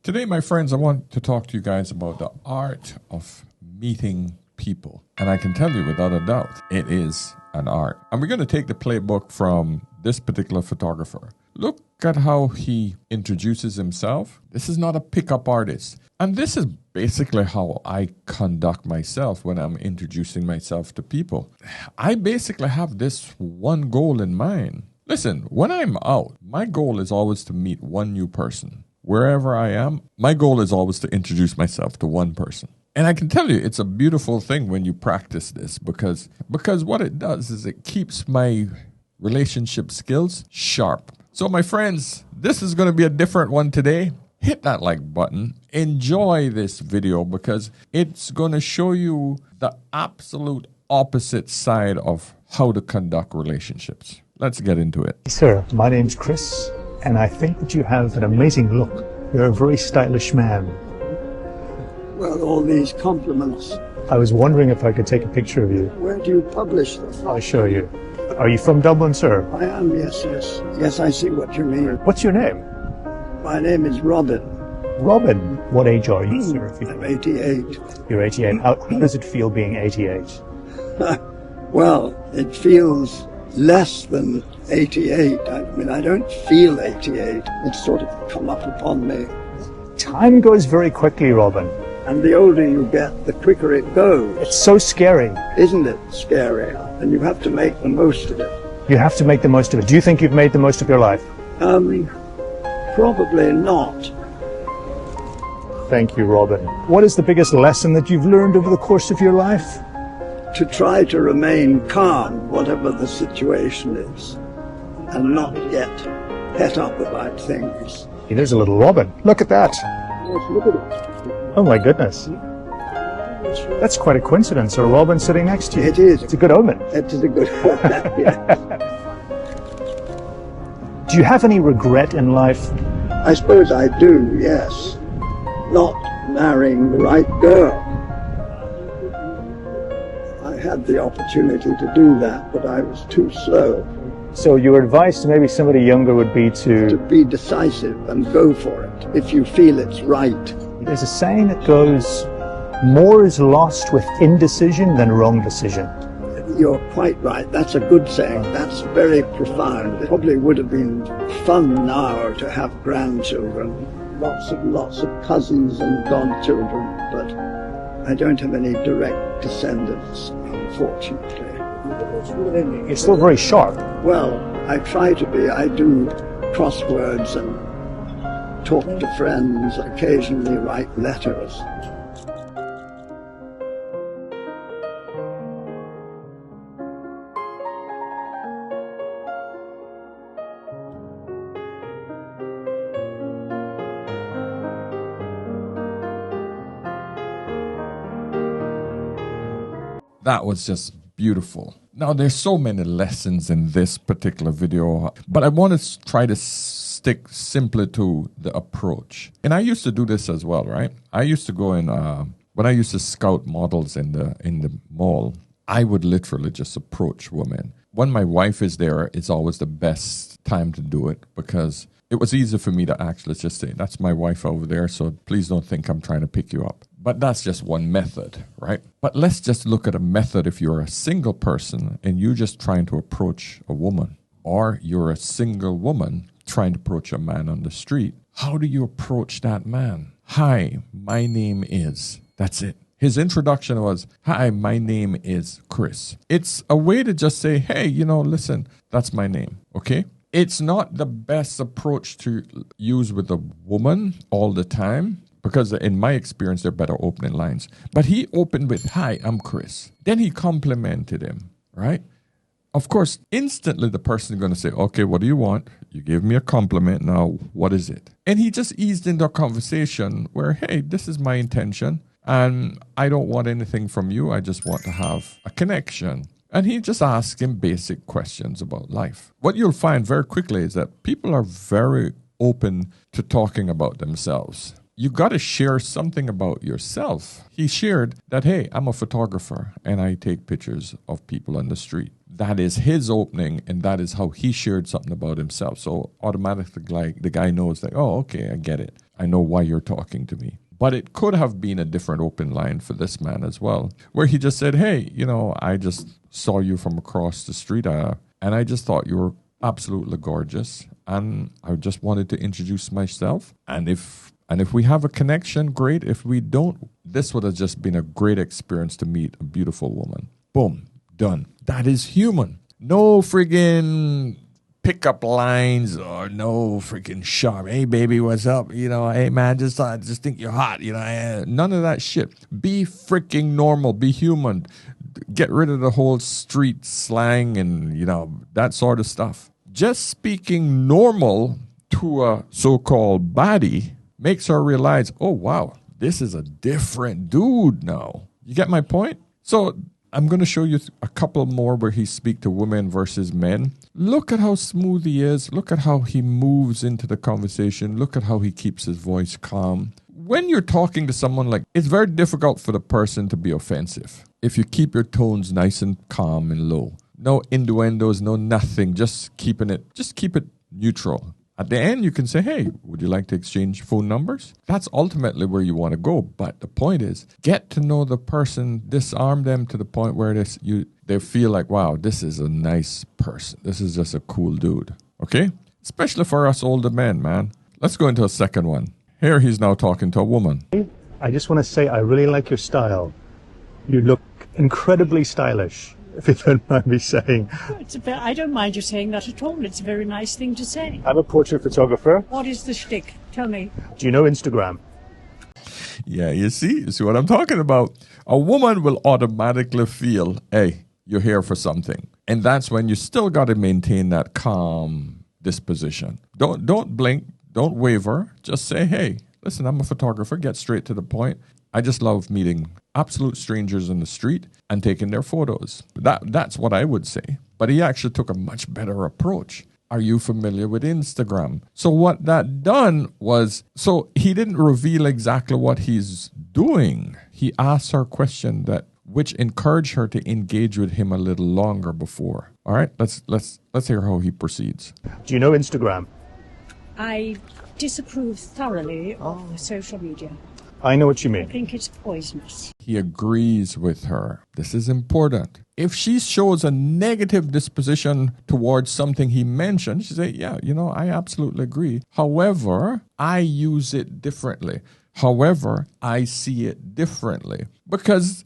Today, my friends, I want to talk to you guys about the art of meeting people. And I can tell you without a doubt, it is an art. And we're going to take the playbook from this particular photographer. Look at how he introduces himself. This is not a pickup artist. And this is basically how I conduct myself when I'm introducing myself to people. I basically have this one goal in mind. Listen, when I'm out, my goal is always to meet one new person. Wherever I am, my goal is always to introduce myself to one person. And I can tell you, it's a beautiful thing when you practice this because what it does is it keeps my relationship skills sharp. So my friends, this is going to be a different one today. Hit that like button. Enjoy this video because it's going to show you the absolute opposite side of how to conduct relationships. Let's get into it. Sir, my name's Chris, and I think that you have an amazing look. You're a very stylish man. Well, all these compliments. I was wondering if I could take a picture of you. Where do you publish them? I'll show you. Are you from Dublin, sir? I am, yes. Yes, I see what you mean. What's your name? My name is Robin. Robin. What age are you, sir? I'm 88. You're 88. How does it feel being 88? Well, it feels less than 88. I mean, I don't feel 88. It's sort of come up upon me. Time goes very quickly, Robin. And the older you get, the quicker it goes. It's so scary. Isn't it scary? And you have to make the most of it. You have to make the most of it. Do you think you've made the most of your life? Probably not. Thank you, Robin. What is the biggest lesson that you've learned over the course of your life? To try to remain calm, whatever the situation is, and not get het up about things. Hey, there's a little Robin. Look at that. Yes, look at it. Oh my goodness. That's quite a coincidence. A Robin sitting next to you. It is. It's a good omen. It is a good omen, yes. Do you have any regret in life? I suppose I do, yes. Not marrying the right girl. I had the opportunity to do that, but I was too slow. So your advice to maybe somebody younger would be to be decisive and go for it if you feel it's right. There's a saying that goes, more is lost with indecision than wrong decision. You're quite right. That's a good saying. That's very profound. It probably would have been fun now to have grandchildren, lots of cousins and godchildren, but I don't have any direct descendants, unfortunately. You're still very sharp. Well, I try to be. I do crosswords and talk to friends, occasionally write letters. That was just beautiful. Now, there's so many lessons in this particular video, but I want to try to stick simply to the approach. And I used to do this as well, right? I used to go in, when I used to scout models in the mall, I would literally just approach women. When my wife is there, it's always the best time to do it because it was easier for me to actually just say, that's my wife over there, so please don't think I'm trying to pick you up. But that's just one method, right? But let's just look at a method if you're a single person and you're just trying to approach a woman, or you're a single woman trying to approach a man on the street. How do you approach that man? Hi, my name is. That's it. His introduction was, hi, my name is Chris. It's a way to just say, hey, listen, that's my name, okay? It's not the best approach to use with a woman all the time because in my experience, they're better opening lines. But he opened with, hi, I'm Chris. Then he complimented him, right? Of course, instantly the person is going to say, okay, what do you want? You gave me a compliment. Now, what is it? And he just eased into a conversation where, hey, this is my intention. And I don't want anything from you. I just want to have a connection. And he just asked him basic questions about life. What you'll find very quickly is that people are very open to talking about themselves. You got to share something about yourself. He shared that, hey, I'm a photographer and I take pictures of people on the street. that is his opening, and that is how he shared something about himself. So automatically, like, the guy knows, like, oh, okay, I get it. I know why you're talking to me. But it could have been a different open line for this man as well, where he just said, hey, I just saw you from across the street, and I just thought you were absolutely gorgeous, and I just wanted to introduce myself. And if we have a connection, great. If we don't, this would have just been a great experience to meet a beautiful woman. Boom, done. That is human. No friggin' pickup lines or no freaking sharp. Hey, baby, what's up? Hey, man, just think you're hot. None of that shit. Be freaking normal. Be human. Get rid of the whole street slang and, that sort of stuff. Just speaking normal to a so-called baddie makes her realize, oh, wow, this is a different dude now. You get my point? So I'm going to show you a couple more where he speaks to women versus men. Look at how smooth he is. Look at how he moves into the conversation. Look at how he keeps his voice calm. When you're talking to someone, like, it's very difficult for the person to be offensive if you keep your tones nice and calm and low. No innuendos, no nothing. Just keep it neutral. At the end, you can say, hey, would you like to exchange phone numbers? That's ultimately where you want to go. But the point is, get to know the person, disarm them to the point where they feel like, wow, this is a nice person. This is just a cool dude. Okay? Especially for us older men, man. Let's go into a second one. Here he's now talking to a woman. I just want to say I really like your style. You look incredibly stylish, if you don't mind me saying. I don't mind you saying that at all. It's a very nice thing to say. I'm a portrait photographer. What is the shtick? Tell me. Do you know Instagram? Yeah, you see what I'm talking about. A woman will automatically feel, hey, you're here for something. And that's when you still got to maintain that calm disposition. Don't blink. Don't waver. Just say, hey, listen, I'm a photographer. Get straight to the point. I just love meeting absolute strangers in the street and taking their photos. That's what I would say. But he actually took a much better approach. Are you familiar with Instagram? So what that done was, so he didn't reveal exactly what he's doing. He asked her a question which encouraged her to engage with him a little longer before. All right, let's hear how he proceeds. Do you know Instagram? I disapprove thoroughly of social media. I know what you I mean. think it's poisonous. He agrees with her. This is important. If she shows a negative disposition towards something he mentioned, she say, yeah, I absolutely agree. However, I use it differently. However, I see it differently. Because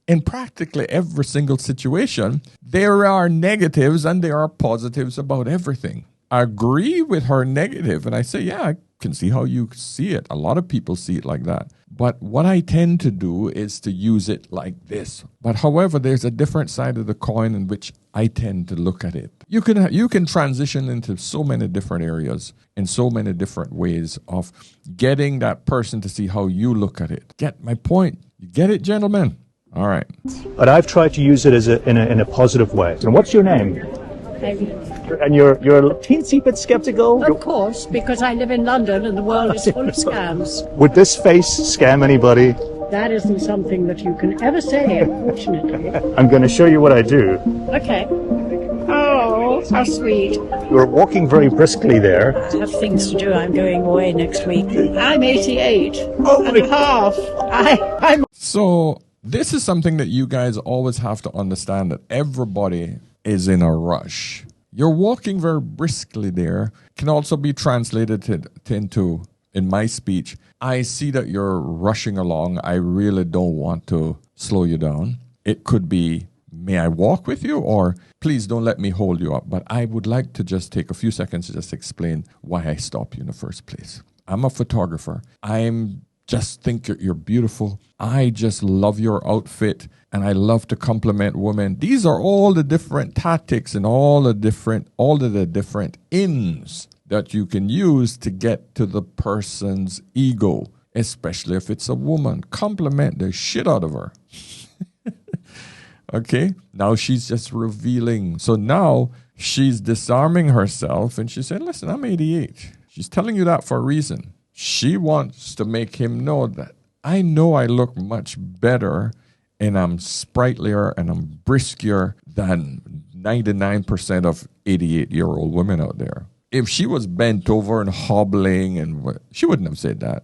in practically every single situation, there are negatives and there are positives about everything. I agree with her negative, and I say, yeah, I can see how you see it. A lot of people see it like that. But what I tend to do is to use it like this. But however, there's a different side of the coin in which I tend to look at it. You can transition into so many different areas in so many different ways of getting that person to see how you look at it. Get my point? You get it, gentlemen? All right. But I've tried to use it in a positive way. And what's your name? Irene. And you're a teensy bit skeptical? Of course, because I live in London and the world is full of scams. Would this face scam anybody? That isn't something that you can ever say, unfortunately. I'm going to show you what I do. Okay. Oh, how sweet. You're walking very briskly there. I have things to do. I'm going away next week. I'm 88 and a half. I'm... So this is something that you guys always have to understand, that everybody is in a rush. You're walking very briskly there can also be translated into, in my speech, I see that you're rushing along. I really don't want to slow you down. It could be, may I walk with you? Or please don't let me hold you up. But I would like to just take a few seconds to just explain why I stopped you in the first place. I'm a photographer. Just think you're beautiful. I just love your outfit, and I love to compliment women. These are all the different tactics and all of the different ins that you can use to get to the person's ego, especially if it's a woman. Compliment the shit out of her. Okay? Now she's just revealing. So now she's disarming herself, and she said, listen, I'm 88. She's telling you that for a reason. She wants to make him know that I know I look much better and I'm sprightlier and I'm brisker than 99% of 88-year-old women out there. If she was bent over and hobbling, she wouldn't have said that.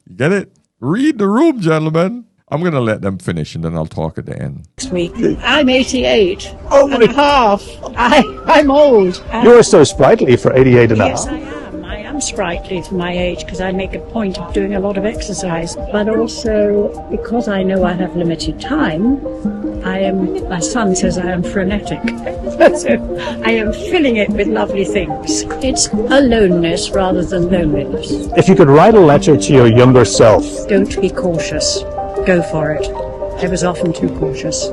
You get it? Read the room, gentlemen. I'm going to let them finish and then I'll talk at the end. Next week. I'm 88 and a half. I'm old. You're so sprightly for 88 and a Yes, half. I am. I am sprightly for my age because I make a point of doing a lot of exercise. But also, because I know I have limited time, my son says I am frenetic. So I am filling it with lovely things. It's aloneness rather than loneliness. If you could write a letter to your younger self, Don't be cautious. Go for it. I was often too cautious.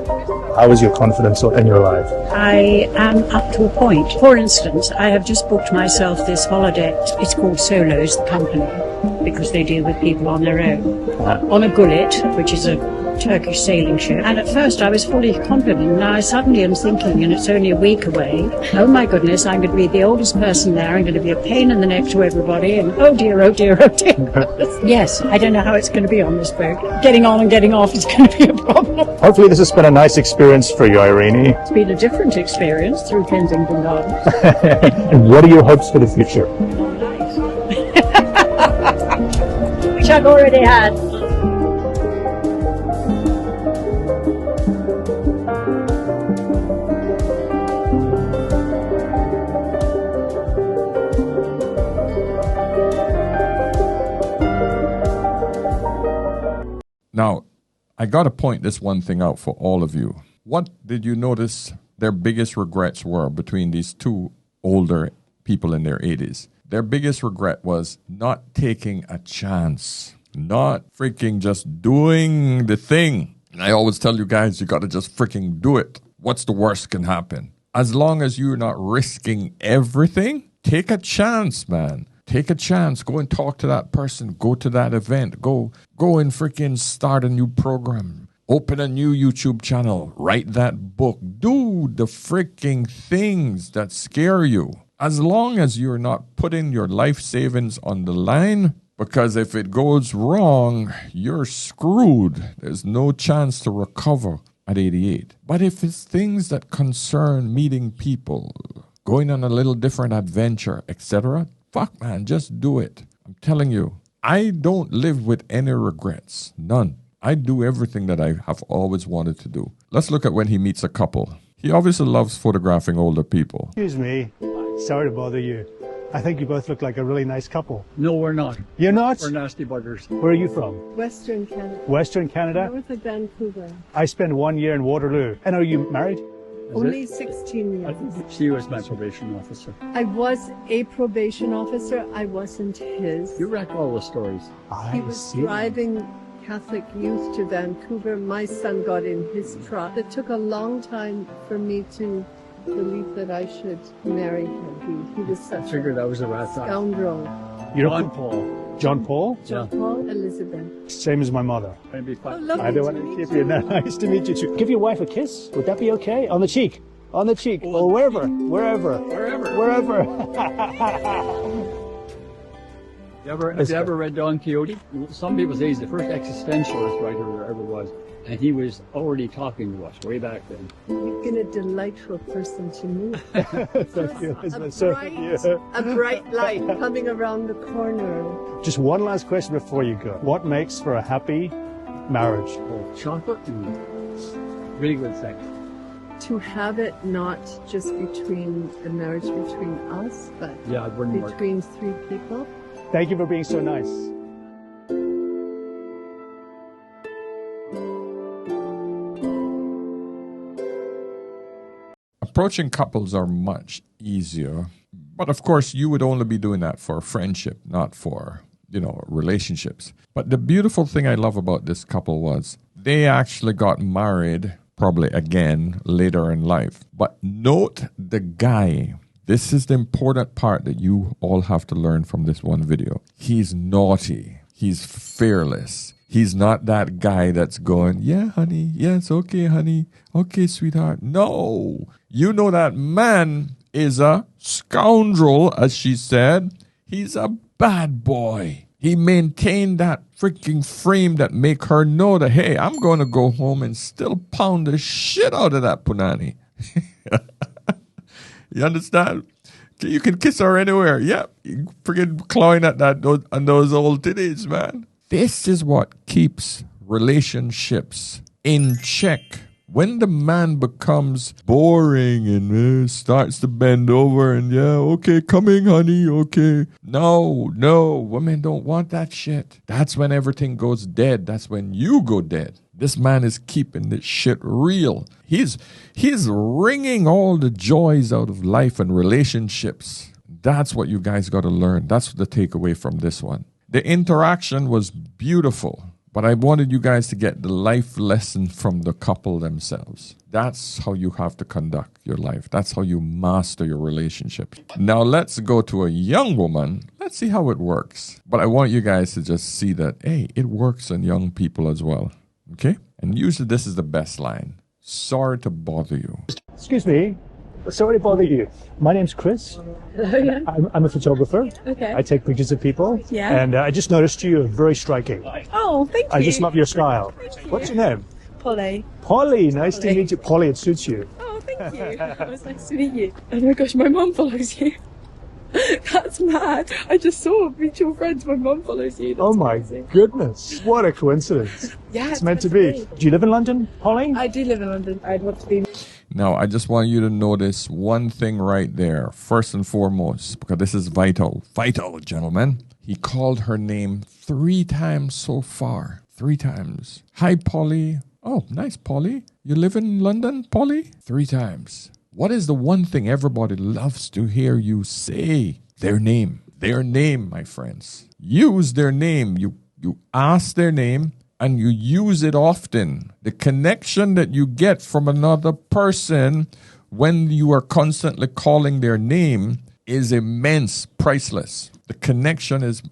how was your confidence in your life? I am up to a point. For instance, I have just booked myself this holiday. It's called Solos, the company, because they deal with people on their own. On a gullet, which is a Turkish sailing ship. And at first I was fully confident. Now I suddenly am thinking, and it's only a week away, oh my goodness, I'm going to be the oldest person there. I'm going to be a pain in the neck to everybody. And oh dear, oh dear, oh dear. Yes, I don't know how it's going to be on this boat. Getting on and getting off is going to be a problem. Hopefully this has been a nice experience for you, Irene. It's been a different experience through Kensington Gardens. And what are your hopes for the future? Which I've already had. Now, I got to point this one thing out for all of you. What did you notice their biggest regrets were between these two older people in their 80s? Their biggest regret was not taking a chance, not freaking just doing the thing. And I always tell you guys, you got to just freaking do it. What's the worst can happen? As long as you're not risking everything, take a chance, man. Take a chance. Go and talk to that person. Go to that event. Go and freaking start a new program. Open a new YouTube channel. Write that book. Do the freaking things that scare you. As long as you're not putting your life savings on the line, because if it goes wrong, you're screwed. There's no chance to recover at 88. But if it's things that concern meeting people, going on a little different adventure, etc., fuck, man, just do it. I'm telling you, I don't live with any regrets. None. I do everything that I have always wanted to do. Let's look at when he meets a couple. He obviously loves photographing older people. Excuse me. Sorry to bother you. I think you both look like a really nice couple. No, we're not. You're not? We're nasty buggers. Where are you from? Western Canada. Western Canada? North of Vancouver. I spent 1 year in Waterloo. And are you married? Only 16 years. She was my probation officer. I was a probation officer. I wasn't his. You wreck all the stories. He was driving Catholic youth to Vancouver. My son got in his truck. It took a long time for me to believe that I should marry him. He was I such figured a that was a rat sack. scoundrel. John Paul. John Paul? John Paul, Elizabeth. Same as my mother. Maybe Oh, five. lovely I don't to want to meet keep you. Nice to meet you too. Give your wife a kiss. Would that be okay? On the cheek. On the cheek. Or wherever. Wherever. Wherever. Have you ever read Don Quixote? Some people say he's the first existentialist writer there ever was. And he was already talking to us way back then. You've been a delightful person to meet. Thank you, Elizabeth. A bright light coming around the corner. Just one last question before you go. What makes for a happy marriage? Chocolate and really good sex. To have it not just between a marriage between us, but Yeah, it wouldn't work. between three people. Thank you for being so nice. Approaching couples are much easier. But of course, you would only be doing that for friendship, not for, relationships. But the beautiful thing I love about this couple was they actually got married probably again later in life. But note the guy. This is the important part that you all have to learn from this one video. He's naughty. He's fearless. He's not that guy that's going, yeah, honey. Yeah, it's okay, honey. Okay, sweetheart. No. You know that man is a scoundrel, as she said. He's a bad boy. He maintained that freaking frame that make her know that, hey, I'm going to go home and still pound the shit out of that punani. You understand? You can kiss her anywhere. Yep. You freaking clawing at on those old titties, man. This is what keeps relationships in check. When the man becomes boring and starts to bend over and, yeah, okay, coming, honey, okay. No, women don't want that shit. That's when everything goes dead. That's when you go dead. This man is keeping this shit real. He's wringing all the joys out of life and relationships. That's what you guys got to learn. That's the takeaway from this one. The interaction was beautiful. But I wanted you guys to get the life lesson from the couple themselves. That's how you have to conduct your life. That's how you master your relationship. Now let's go to a young woman. Let's see how it works. But I want you guys to just see that, hey, it works on young people as well. Okay? And usually this is the best line. Sorry to bother you. Excuse me. Sorry to bother you. My name's Chris. Hello, yeah. I'm a photographer. Okay. I take pictures of people. Yeah. And I just noticed you're very striking. Oh, thank you. I just love your style. Thank you. What's your name? Polly. Polly. Nice to meet you. Polly, it suits you. Oh, thank you. It was nice to meet you. Oh my gosh, my mum follows you. That's mad. I just saw mutual friends. My mum follows you. That's my amazing. goodness. What a coincidence. Yeah, it's meant to be. Do you live in London, Polly? I do live in London. I'd want to be. Now, I just want you to notice one thing right there, first and foremost, because this is vital. Vital, gentlemen. He called her name 3 times so far. 3 times. Hi, Polly. Oh, nice, Polly. You live in London, Polly? 3 times. What is the one thing everybody loves to hear you say? Their name. Their name, my friends. Use their name. You ask their name. And you use it often. The connection that you get from another person when you are constantly calling their name is immense, priceless. The connection is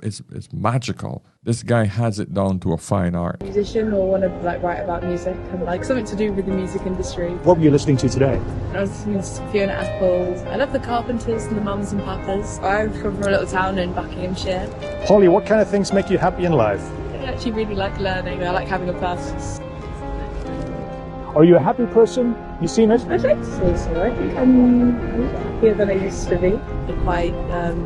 magical. This guy has it down to a fine art. Musician or want to write about music and something to do with the music industry. What were you listening to today? I was listening to Fiona Apple. I love the Carpenters and the Mums and Papas. I come from a little town in Buckinghamshire. Polly, what kind of things make you happy in life? I actually really like learning. I like having a purpose. Are you a happy person? You seem it? I'd like to say so. I think I'm happier than I used to be. I'm quite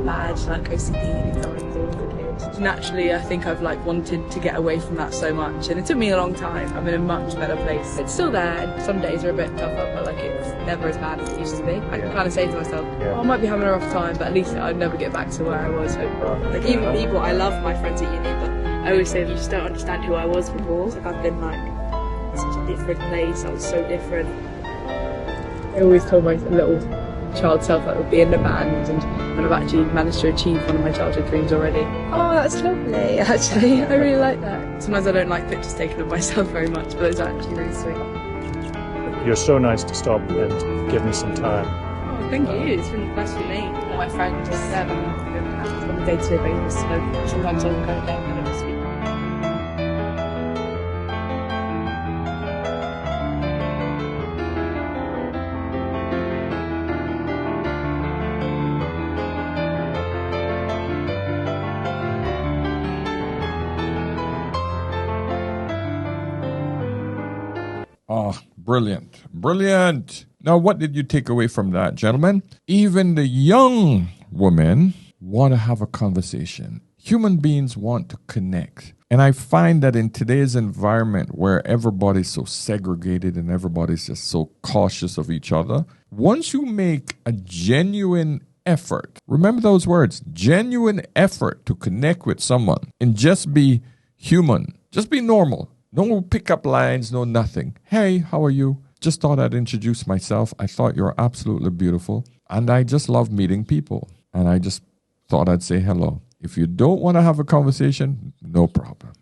bad, like OCD and anxiety as a kid. Naturally, I think I've wanted to get away from that so much, and it took me a long time. I'm in a much better place. It's still there, and some days are a bit tougher, but it's never as bad as it used to be. I can kind of say to myself, I might be having a rough time, but at least I'd never get back to where I was overall. Even people, I love my friends at uni, but I always say you just don't understand who I was before. I've been such a different place. I was so different. I always told my little child self I would be in a band, and I've actually managed to achieve one of my childhood dreams already. Oh, that's lovely. Actually, I really like that. Sometimes I don't like pictures taken of myself very much, but it's actually really sweet. You're so nice to stop and give me some time. Oh, thank you. It's been nice for me. My friend is on a day-to-day basis, so sometimes I'll go down and I'll speak. Oh, brilliant. Brilliant. Now, what did you take away from that, gentlemen? Even the young women want to have a conversation. Human beings want to connect. And I find that in today's environment where everybody's so segregated and everybody's just so cautious of each other, once you make a genuine effort, remember those words, genuine effort to connect with someone and just be human, just be normal. No pickup lines, no nothing. Hey, how are you? Just thought I'd introduce myself. I thought you were absolutely beautiful. And I just love meeting people. And I just thought I'd say hello. If you don't want to have a conversation, no problem.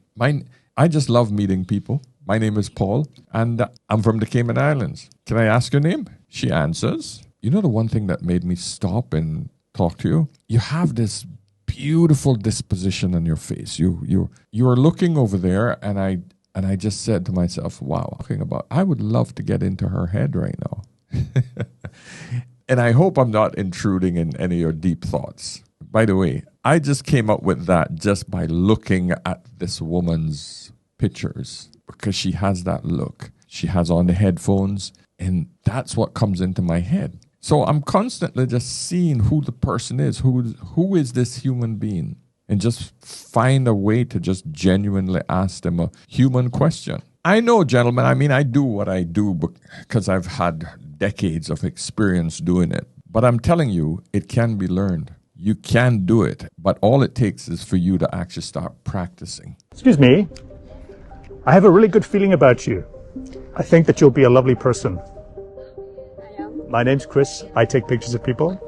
I just love meeting people. My name is Paul, and I'm from the Cayman Islands. Can I ask your name? She answers. You know the one thing that made me stop and talk to you? You have this beautiful disposition on your face. You are looking over there, and I just said to myself, wow, I would love to get into her head right now. And I hope I'm not intruding in any of your deep thoughts. By the way, I just came up with that just by looking at this woman's pictures because she has that look. She has on the headphones, and that's what comes into my head. So I'm constantly just seeing who the person is, who is this human being, and just find a way to just genuinely ask them a human question. I know, gentlemen, I mean, I do what I do because I've had decades of experience doing it. But I'm telling you, it can be learned. You can do it, but all it takes is for you to actually start practicing. Excuse me. I have a really good feeling about you. I think that you'll be a lovely person. My name's Chris. I take pictures of people.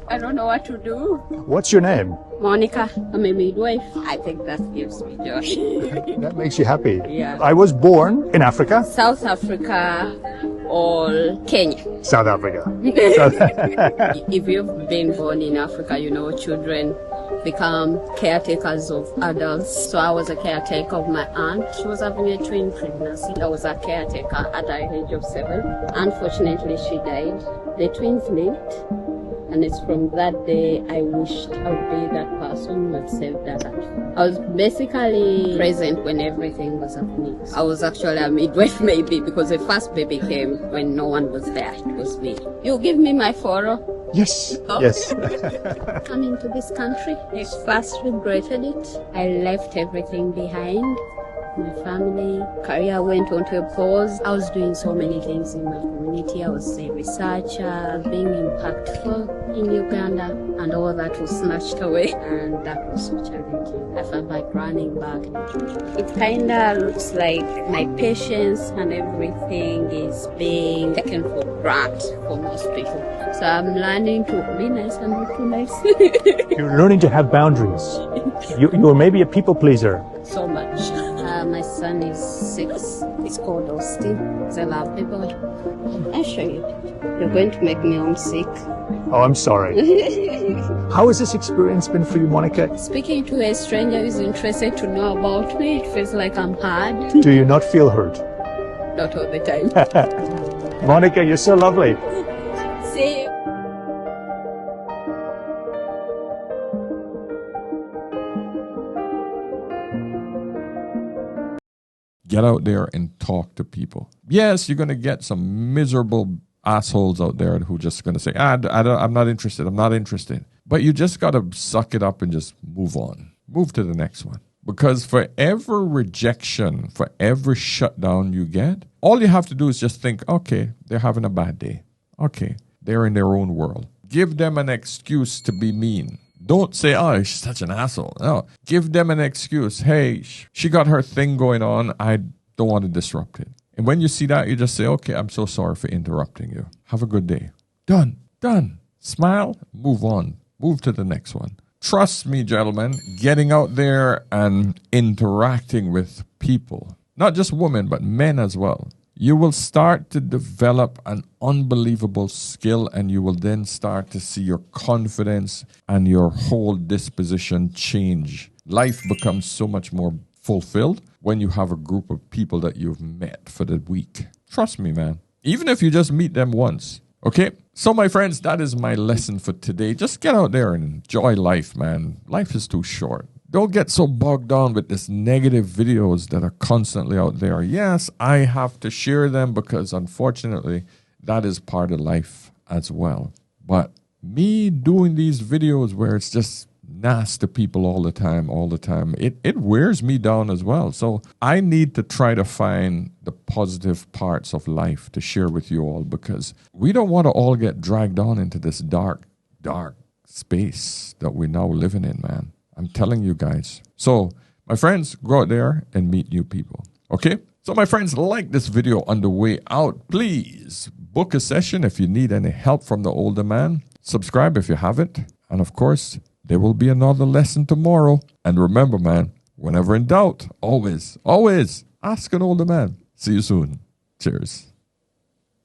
I don't know what to do. What's your name? Monica, I'm a midwife. I think that gives me joy. That makes you happy. Yeah. I was born in Africa. South Africa or Kenya. South Africa. If you've been born in Africa, you know, children become caretakers of adults. So I was a caretaker of my aunt. She was having a twin pregnancy. I was a caretaker at the age of 7. Unfortunately, she died. The twins lived. And it's from that day I wished I would be that person who had saved that life. I was basically present when everything was happening. I was actually a midwife maybe because the first baby came when no one was there. It was me. You give me my photo. Yes, Oh. yes. Coming to this country, I first regretted it. I left everything behind. My family, career went on to a pause. I was doing so many things in my community. I was a researcher, being impactful in Uganda, and all that was snatched away. And that was so challenging. I felt like running back. It kind of looks like my patience and everything is being taken for granted for most people. So I'm learning to be nice and not too nice. You're learning to have boundaries. You're maybe a people pleaser. So much. My son is 6. He's called Austin. He's a love people. I'll show you. You're going to make me homesick. Oh, I'm sorry. How has this experience been for you, Monica? Speaking to a stranger who is interested to know about me, it feels like I'm hard. Do you not feel hurt? Not all the time. Monica, you're so lovely. See you. Get out there and talk to people. Yes, you're going to get some miserable assholes out there who just going to say, I'm not interested. I'm not interested. But you just got to suck it up and just move on. Move to the next one. Because for every rejection, for every shutdown you get, all you have to do is just think, okay, they're having a bad day. Okay, they're in their own world. Give them an excuse to be mean. Don't say, oh, she's such an asshole. No, give them an excuse. Hey, she got her thing going on. I don't want to disrupt it. And when you see that, you just say, okay, I'm so sorry for interrupting you. Have a good day. Done. Smile, move on. Move to the next one. Trust me, gentlemen, getting out there and interacting with people, not just women, but men as well. You will start to develop an unbelievable skill, and you will then start to see your confidence and your whole disposition change. Life becomes so much more fulfilled when you have a group of people that you've met for the week. Trust me, man. Even if you just meet them once. Okay? So, my friends, that is my lesson for today. Just get out there and enjoy life, man. Life is too short. Don't get so bogged down with this negative videos that are constantly out there. Yes, I have to share them because unfortunately that is part of life as well. But me doing these videos where it's just nasty people all the time, it wears me down as well. So I need to try to find the positive parts of life to share with you all because we don't want to all get dragged on into this dark space that we're now living in, man. I'm telling you guys. So, my friends, go out there and meet new people. Okay? So, my friends, like this video on the way out. Please book a session if you need any help from the older man. Subscribe if you haven't. And, of course, there will be another lesson tomorrow. And remember, man, whenever in doubt, always ask an older man. See you soon. Cheers.